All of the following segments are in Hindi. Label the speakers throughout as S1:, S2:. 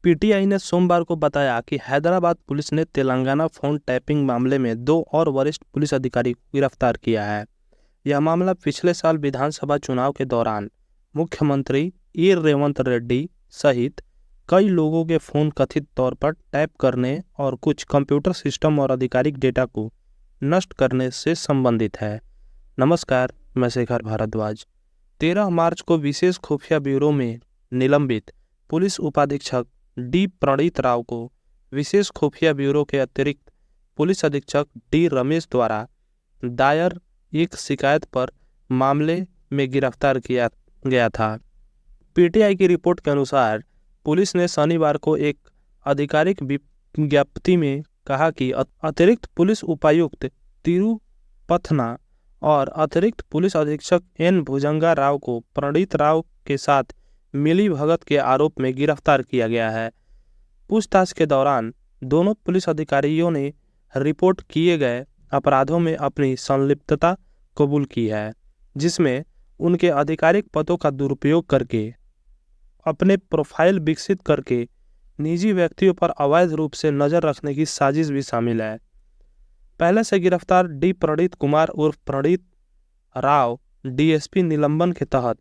S1: पीटीआई ने सोमवार को बताया कि हैदराबाद पुलिस ने तेलंगाना फोन टैपिंग मामले में 2 और वरिष्ठ पुलिस अधिकारी को गिरफ्तार किया है। यह मामला पिछले साल विधानसभा चुनाव के दौरान मुख्यमंत्री ई रेवंत रेड्डी सहित कई लोगों के फोन कथित तौर पर टैप करने और कुछ कंप्यूटर सिस्टम और आधिकारिक डेटा को नष्ट करने से संबंधित है। नमस्कार, मैं शेखर भारद्वाज। 13 मार्च को विशेष खुफिया ब्यूरो में निलंबित पुलिस उपाधीक्षक डी प्रणीत राव को विशेष खुफिया ब्यूरो के अतिरिक्त पुलिस अधीक्षक डी रमेश द्वारा दायर एक शिकायत पर मामले में गिरफ्तार किया गया था। पीटीआई की रिपोर्ट के अनुसार पुलिस ने शनिवार को एक आधिकारिक विज्ञप्ति में कहा कि अतिरिक्त पुलिस उपायुक्त तिरुपथना और अतिरिक्त पुलिस अधीक्षक एन भुजंगा राव को प्रणीत राव के साथ मिली भगत के आरोप में गिरफ्तार किया गया है। पूछताछ के दौरान दोनों पुलिस अधिकारियों ने रिपोर्ट किए गए अपराधों में अपनी संलिप्तता कबूल की है, जिसमें उनके आधिकारिक पदों का दुरुपयोग करके अपने प्रोफाइल विकसित करके निजी व्यक्तियों पर अवैध रूप से नजर रखने की साजिश भी शामिल है। पहले से गिरफ्तार डी प्रणीत कुमार उर्फ प्रणीत राव डीएसपी निलंबन के तहत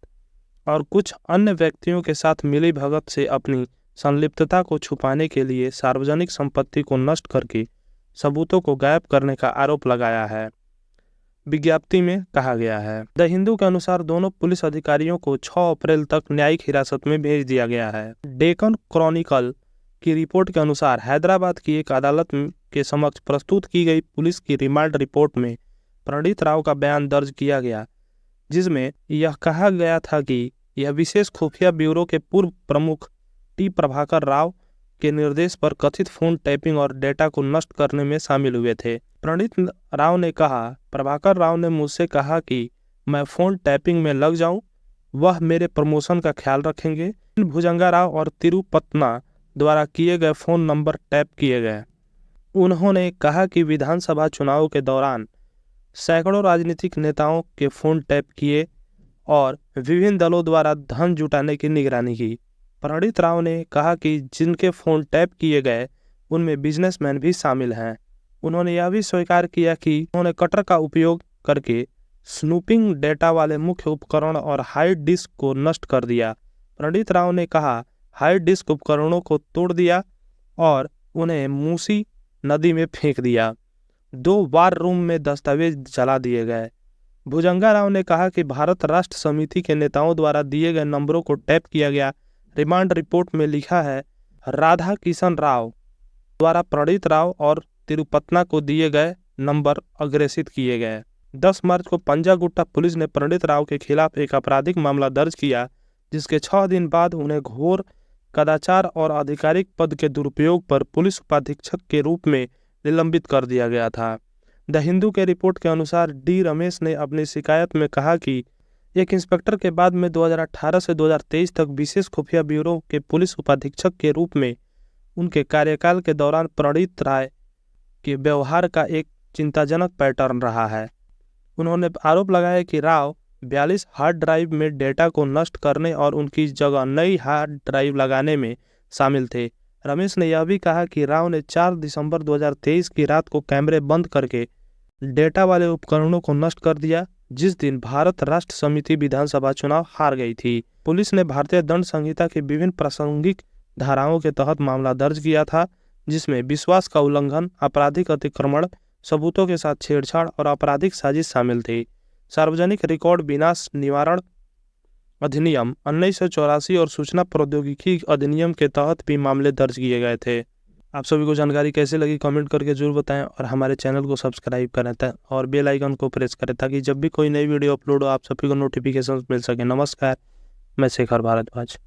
S1: और कुछ अन्य व्यक्तियों के साथ मिली भगत से अपनी संलिप्तता को छुपाने के लिए सार्वजनिक संपत्ति को नष्ट करके सबूतों को गायब करने का आरोप लगाया है। विज्ञप्ति में कहा गया है। द हिंदू के अनुसार दोनों पुलिस अधिकारियों को 6 अप्रैल तक न्यायिक हिरासत में भेज दिया गया है। डेक्कन क्रॉनिकल की रिपोर्ट के अनुसार हैदराबाद की एक अदालत के समक्ष प्रस्तुत की गई पुलिस की रिमांड रिपोर्ट में प्रणीत राव का बयान दर्ज किया गया, जिसमें यह कहा गया था कि यह विशेष खुफिया ब्यूरो के पूर्व प्रमुख टी प्रभाकर राव के निर्देश पर कथित फोन टैपिंग और डेटा को नष्ट करने में शामिल हुए थे। प्रणीत राव ने कहा, प्रभाकर राव ने मुझसे कहा कि मैं फोन टैपिंग में लग जाऊं, वह मेरे प्रमोशन का ख्याल रखेंगे। भुजंगा राव और तिरुपतना द्वारा किए गए फोन नंबर टैप किए गए। उन्होंने कहा कि विधानसभा चुनाव के दौरान सैकड़ों राजनीतिक नेताओं के फोन टैप किए और विभिन्न दलों द्वारा धन जुटाने की निगरानी की। प्रणीत राव ने कहा कि जिनके फोन टैप किए गए उनमें बिजनेसमैन भी शामिल हैं। उन्होंने यह भी स्वीकार किया कि उन्होंने कटर का उपयोग करके स्नूपिंग डेटा वाले मुख्य उपकरण और हार्ड डिस्क को नष्ट कर दिया। प्रणीत राव ने कहा, हार्ड डिस्क उपकरणों को तोड़ दिया और उन्हें मूसी नदी में फेंक दिया। 2 वार रूम में दस्तावेज जला दिए गए। भुजंगा राव ने कहा कि भारत राष्ट्र समिति के नेताओं द्वारा दिए गए नंबरों को टैप किया गया। रिमांड रिपोर्ट में लिखा है, राधा किशन राव द्वारा प्रणीत राव और तिरुपतना को दिए गए नंबर अग्रेसित किए गए। 10 मार्च को पंजागुट्टा पुलिस ने प्रणीत राव के खिलाफ एक आपराधिक मामला दर्ज किया, जिसके 6 दिन बाद उन्हें घोर कदाचार और आधिकारिक पद के दुरुपयोग पर पुलिस उपाधीक्षक के रूप में निलंबित कर दिया गया था। द हिंदू के रिपोर्ट के अनुसार डी रमेश ने अपनी शिकायत में कहा कि एक इंस्पेक्टर के बाद में 2018 से 2023 तक विशेष खुफिया ब्यूरो के पुलिस उपाधीक्षक के रूप में उनके कार्यकाल के दौरान प्रणीत राय के व्यवहार का एक चिंताजनक पैटर्न रहा है। उन्होंने आरोप लगाया कि राव 42 हार्ड ड्राइव में डेटा को नष्ट करने और उनकी जगह नई हार्ड ड्राइव लगाने में शामिल थे। रमेश ने यह भी कहा कि राव ने 4 दिसंबर 2023 की रात को कैमरे बंद करके डेटा वाले उपकरणों को नष्ट कर दिया, जिस दिन भारत राष्ट्र समिति विधानसभा चुनाव हार गई थी। पुलिस ने भारतीय दंड संहिता की विभिन्न प्रासंगिक धाराओं के तहत मामला दर्ज किया था, जिसमें विश्वास का उल्लंघन, आपराधिक अतिक्रमण, सबूतों के साथ छेड़छाड़ और आपराधिक साजिश शामिल थी। सार्वजनिक रिकॉर्ड विनाश निवारण अधिनियम 1984 और सूचना प्रौद्योगिकी अधिनियम के तहत भी मामले दर्ज किए गए थे। आप सभी को जानकारी कैसे लगी कमेंट करके जरूर बताएं और हमारे चैनल को सब्सक्राइब करें और बेल आइकन को प्रेस करें ताकि जब भी कोई नई वीडियो अपलोड हो आप सभी को नोटिफिकेशन मिल सके। नमस्कार, मैं शेखर भारद्वाज।